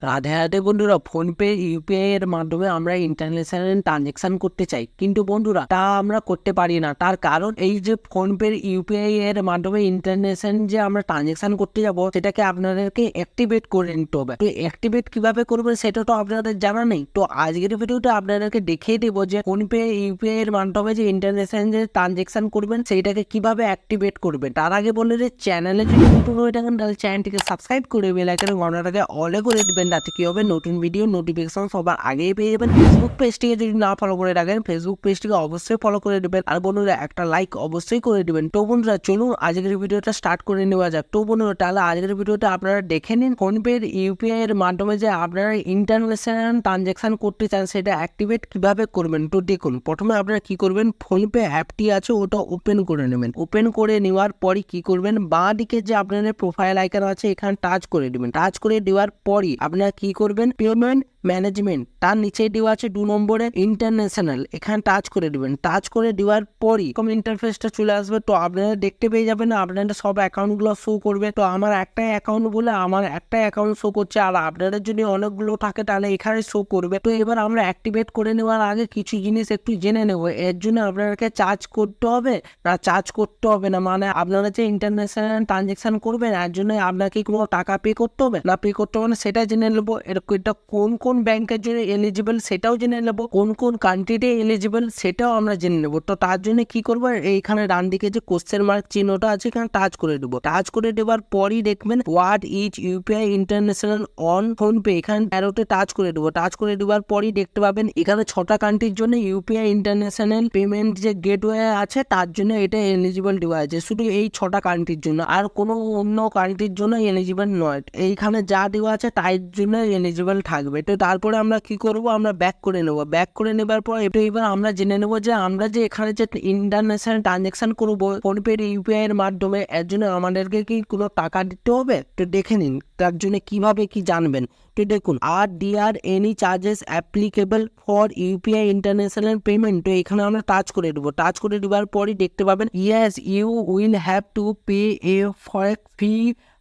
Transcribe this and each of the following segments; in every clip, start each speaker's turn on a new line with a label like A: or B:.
A: রাধে রাধে বন্ধুরা, PhonePe UPI এর মাধ্যমে আমরা ইন্টারন্যাশনাল ট্রানজেকশন করতে চাই, কিন্তু বন্ধুরা তা আমরা করতে পারি না। তার কারণ এই যে ফোনপে ইউপিআই এর মাধ্যমে ইন্টারন্যাশনাল যে আমরা ট্রানজেকশন করতে যাব, সেটাকে আপনাদেরকে অ্যাক্টিভেট করে নিতে হবে। তো অ্যাক্টিভেট কিভাবে করবেন সেটা তো আপনাদের জানা নেই। তো আজকের ভিডিওতে আপনাদেরকে দেখিয়ে দেবো যে ফোনপে ইউপিআই এর মাধ্যমে যে ইন্টারন্যাশনাল যে ট্রানজেকশন করবেন সেইটাকে কিভাবে অ্যাক্টিভেট করবেন। তার আগে বলে যে চ্যানেলে যদি নতুন হয়ে থাকেন তাহলে চ্যানেলটিকে সাবস্ক্রাইব করে বেল আইকনের ঘন্টাটাকে অলে করে দিবেন, যাতে কি হবে নতুন ভিডিও নোটিফিকেশন সবার আগেই পেয়ে যাবেন। ফেসবুক পেজটিকে যদি না ফলো করে রাখেন, ফেসবুক পেজটিকে অবশ্যই ফলো করে দিবেন, আর বন্ধুরা একটা লাইক অবশ্যই করে দিবেন। তো বন্ধুরা চলুন আজকের ভিডিওটা স্টার্ট করে নেওয়া যাক। তো বন্ধুরা তাহলে আজকের ভিডিওটা আপনারা দেখে নিন। ফোনপে ইউপিআই এর মাধ্যমে যে আপনারা ইন্টারন্যাশনাল ট্রানজেকশন করতে চান সেটা অ্যাক্টিভেট কিভাবে করবেন। তো দেখুন, প্রথমে আপনারা কি করবেন, ফোনপে অ্যাপটি আছে ওটা ওপেন করে নেবেন। ওপেন করে নেওয়ার পরই কি করবেন, বাঁ দিকে যে আপনাদের প্রোফাইল আইকন আছে এখানে টাচ করে দিবেন। টাচ করে দেওয়ার পরই আপনারা কি করবেন, পেমেন্ট ম্যানেজমেন্ট, তার নিচে দেওয়া আছে 2 নম্বরে ইন্টারন্যাশনাল, এখানে টাচ করে দিবেন। টাচ করে দেওয়ার পরই এরকম ইন্টারফেসটা চলে আসবে। তো আপনারা দেখতে পেয়ে যাবেন আপনাদের সব অ্যাকাউন্টগুলো শো করবে। তো আমার একটাই অ্যাকাউন্ট বলে আমার একটাই অ্যাকাউন্ট শো করছে, আর আপনাদের যদি অনেকগুলো থাকে তাহলে এখানে শো করবে। তো এবার আমরা অ্যাক্টিভেট করে নেওয়ার আগে কিছু জিনিস একটু জেনে নেব। এর জন্য আপনাদেরকে চার্জ করতে হবে না, চার্জ করতে হবে না, মানে আপনারা যে ইন্টারন্যাশনাল ট্রানজেকশন করবেন এর জন্য আপনাকে কোনো টাকা পে করতে হবে না, পে করতে হবে না সেটা জেনে নেবো। এটা কোন কোন ব্যাংকের জন্য এলিজিবল সেটাও জেনে নেবো, কোন কোন কান্ট্রিতে এলিজিবল সেটাও আমরা জেনে নেবো। তো তার জন্য কি করবো, এইখানে ডান দিকে যে কোশ্চেন মার্ক চিহ্নটা আছে এখানে টাচ করে দেবো। টাচ করে দেওয়ার পরই দেখবেন what is UPI international on PhonePe, এখানে অ্যারোতে টাচ করে দেবো। টাচ করে দেওয়ার পরই দেখতে পাবেন এখানে 6টা কান্ট্রির জন্য ইউপিআই ইন্টারন্যাশনাল পেমেন্ট যে গেটওয়ে আছে তার জন্য এটা এলিজিবল দেওয়া আছে, শুধু এই 6টা কান্ট্রির জন্য, আর কোনো অন্য কান্ট্রির জন্য এলিজিবল নয়। এইখানে যা দেওয়া আছে তার জন্য এলিজিবল থাকবে। তো তারপরে আমরা কি করব, আমরা ব্যাক করে নেব। ব্যাক করে নেবার পর এবার আমরা জেনে নেব যে আমরা যে এখানে যে ইন্টারন্যাশনাল ট্রানজেকশন করবো ফোনপে ইউপিআই এর মাধ্যমে, এর জন্য আমাদেরকে কি কোনো টাকা দিতে হবে। তো দেখে নিন তার জন্য কিভাবে কি জানবেন। তো দেখুন, আর DR any charges applicable for UPI international payment, তো এখানে আমরা টাচ করে দেবো। টাচ করে দেওয়ার পরই দেখতে পাবেন yes you will have to pay a forex fee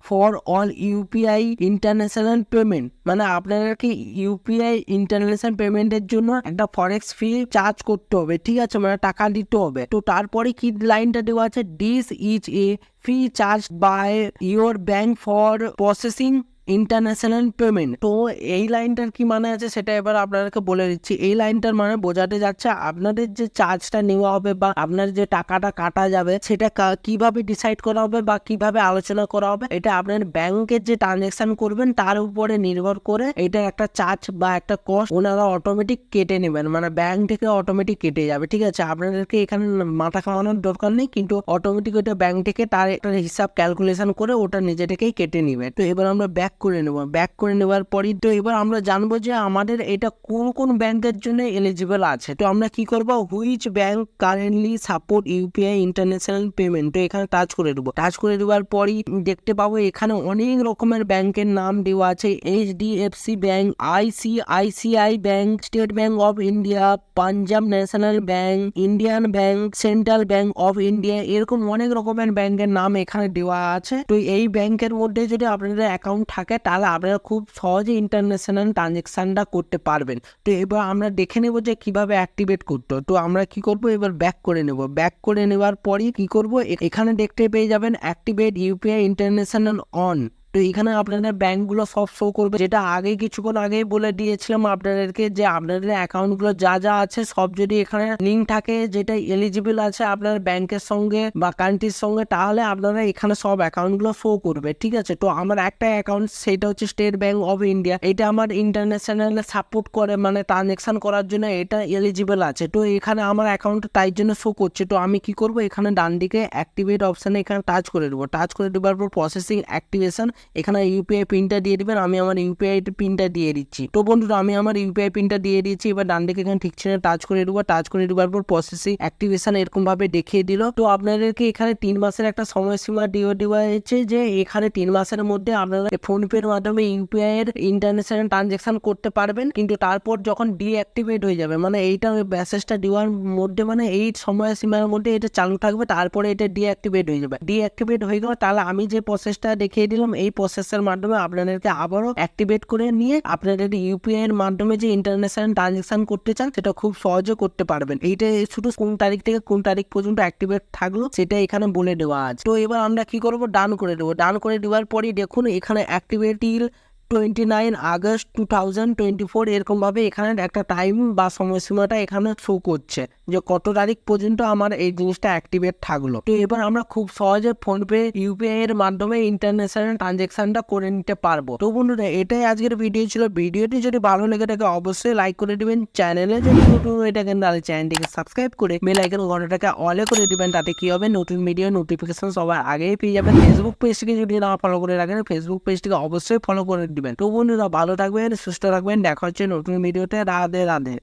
A: for all UPI international payment, মানে আপনাদেরকে ইউপিআই ইন্টারন্যাশনাল পেমেন্টের জন্য একটা ফরেক্স ফি চার্জ করতে হবে, ঠিক আছে, মানে টাকা দিতে হবে। তো তারপরে কি লাইনটা দেওয়া আছে, this is a fee charge by your bank for processing international payment. তো এই লাইনটার কি মানে আছে সেটা এবার আপনাদেরকে বলে দিচ্ছি। এই লাইনটার মানে বোঝাতে যাচ্ছে আপনাদের যে চার্জটা নেওয়া হবে বা আপনার যে টাকাটা কাটা যাবে সেটা কিভাবে ডিসাইড করা হবে বা কিভাবে আলোচনা করা হবে, এটা আপনার ব্যাংকের যে ট্রানজেকশন করবেন তার উপরে নির্ভর করে এটা একটা চার্জ বা একটা কস্ট ওনারা অটোমেটিক কেটে নেবেন, মানে ব্যাংক থেকে অটোমেটিক কেটে যাবে, ঠিক আছে। আপনাদেরকে এখানে মাথা খাওয়ানোর দরকার নেই, কিন্তু অটোমেটিক ওটা ব্যাংক থেকে তার একটা হিসাব ক্যালকুলেশন করে ওটা নিজে থেকেই কেটে নেবে। তো এবার আমরা ব্যাক করে নেব। ব্যাক করে নেওয়ার পরই তো এবার আমরা জানবো যে আমাদের এটা কোন কোন ব্যাংকের জন্য এলিজিবল আছে। তো আমরা কি করবো, which bank currently support UPI international payment, তো এখানে টাচ করে দেবো। টাচ করে দেওয়ার পরই দেখতে পাবো এখানে অনেক রকমের ব্যাংকের নাম দেওয়া আছে, HDFC bank, ICICI bank, state bank of India, Punjab national bank, Indian bank, central bank of India, এরকম অনেক রকমের ব্যাংকের নাম এখানে দেওয়া আছে। তো এই ব্যাংকের মধ্যে যদি আপনাদের অ্যাকাউন্ট থাকে তাহলে আপনারা খুব সহজে ইন্টারন্যাশনাল ট্রানজেকশনটা করতে পারবেন। তো এবার আমরা দেখে নেব যে কিভাবে অ্যাক্টিভেট করতে। তো আমরা কি করব, এবার ব্যাক করে নেব। ব্যাক করে নেওয়ার পরই কি করব, এখানে দেখতে পেয়ে যাবেন অ্যাক্টিভেট ইউপিআই ইন্টারন্যাশনাল অন। তো এখানে আপনাদের ব্যাংকগুলো সব শো করবে, যেটা আগে কিছুক্ষণ আগেই বলে দিয়েছিলাম আপনাদেরকে যে আপনাদের অ্যাকাউন্টগুলো যা যা আছে সব যদি এখানে লিঙ্ক থাকে যেটা এলিজিবল আছে আপনার ব্যাংকের সঙ্গে বা কান্ট্রির সঙ্গে, তাহলে আপনারা এখানে সব অ্যাকাউন্টগুলো শো করবে, ঠিক আছে। তো আমার একটা অ্যাকাউন্ট সেটা হচ্ছে স্টেট ব্যাংক অফ ইন্ডিয়া, এটা আমার ইন্টারন্যাশনাল সাপোর্ট করে, মানে ট্রানজেকশন করার জন্য এটা এলিজিবল আছে। তো এখানে আমার অ্যাকাউন্ট তাই জন্য শো করছে। তো আমি কি করব, এখানে ডান দিকে অ্যাক্টিভেট অপশানে এখানে টাচ করে দেবো। টাচ করে দেওয়ার পর প্রসেসিং অ্যাক্টিভেশন, এখানে ইউপিআই পিনটা দিয়ে দিবেন। আমি আমার ইউপিআই পিনটা দিয়ে দিচ্ছি। তো বন্ধুরা আমি আমার ইউপিআই পিনটা দিয়ে দিয়েছি। এবার ডান দিকে এখানে ঠিক ছিল টাচ করে দেবো। টাচ করে দেওয়ার পর প্রসেসিং অ্যাক্টিভেশন এরকম ভাবে দেখিয়ে দিল। তো আপনাদেরকে এখানে 3 মাসের একটা সময়সীমা দিয়ে দেওয়া হয়েছে, যে এখানে 3 মাসের মধ্যে আপনারা ফোনপের মাধ্যমে ইউপিআই এর ইন্টারন্যাশনাল ট্রানজেকশন করতে পারবেন, কিন্তু তারপর যখন ডিঅ্যাক্টিভেট হয়ে যাবে, মানে এইটা মেসেজটা দেওয়ার মধ্যে, মানে এই সময়সীমার মধ্যে এটা চালু থাকবে, তারপরে এটা ডিঅ্যাক্টিভেট হয়ে যাবে। ডিঅ্যাক্টিভেট হয়ে গেলে তাহলে আমি যে প্রসেসটা দেখিয়ে দিলাম এই এই প্রসেসের মাধ্যমে আপনাদেরকে আবারও অ্যাক্টিভেট করে নিয়ে আপনাদের ইউপিআই এর মাধ্যমে যে ইন্টারন্যাশনাল ট্রানজেকশন করতে চান সেটা খুব সহজে করতে পারবেন। এইটা শুধু কোন তারিখ থেকে কোন তারিখ পর্যন্ত অ্যাক্টিভেট থাকলো সেটা এখানে বলে দেওয়া আছে। তো এবার আমরা কি করবো, ডান করে দেবো। ডান করে দেওয়ার পরই দেখুন এখানে অ্যাক্টিভেট টিল 29 আগস্ট 2024 এরকম ভাবে এখানে একটা টাইম বা সময়সীমাটা এখানে শো করছে যে কত তারিখ পর্যন্ত আমার এই জিনিসটা অ্যাক্টিভেট থাকলো। তো এবার আমরা খুব সহজে ফোনপে ইউপিআই এর মাধ্যমে ইন্টারন্যাশনাল ট্রানজেকশনটা করে নিতে পারবো। তো বন্ধুরা এটাই আজকের ভিডিও ছিল। ভিডিওটি যদি ভালো লেগে থাকে অবশ্যই লাইক করে দিবেন। চ্যানেলে যদি নতুন হয়ে থাকেন তাহলে চ্যানেলটিকে সাবস্ক্রাইব করে বেল আইকন ঘন্টাটাকে অলে করে দিবেন। তাতে কি হবে, নতুন ভিডিও নোটিফিকেশন সবার আগেই পেয়ে যাবেন। ফেসবুক পেজটিকে যদি না ফলো করে রাখেন ফেসবুক পেজটিকে অবশ্যই ফলো করে দিবেন। তো বন্ধুরা ভালো থাকবেন, সুস্থ থাকবেন, দেখা হচ্ছে নতুন ভিডিওতে। রাধে রাধে।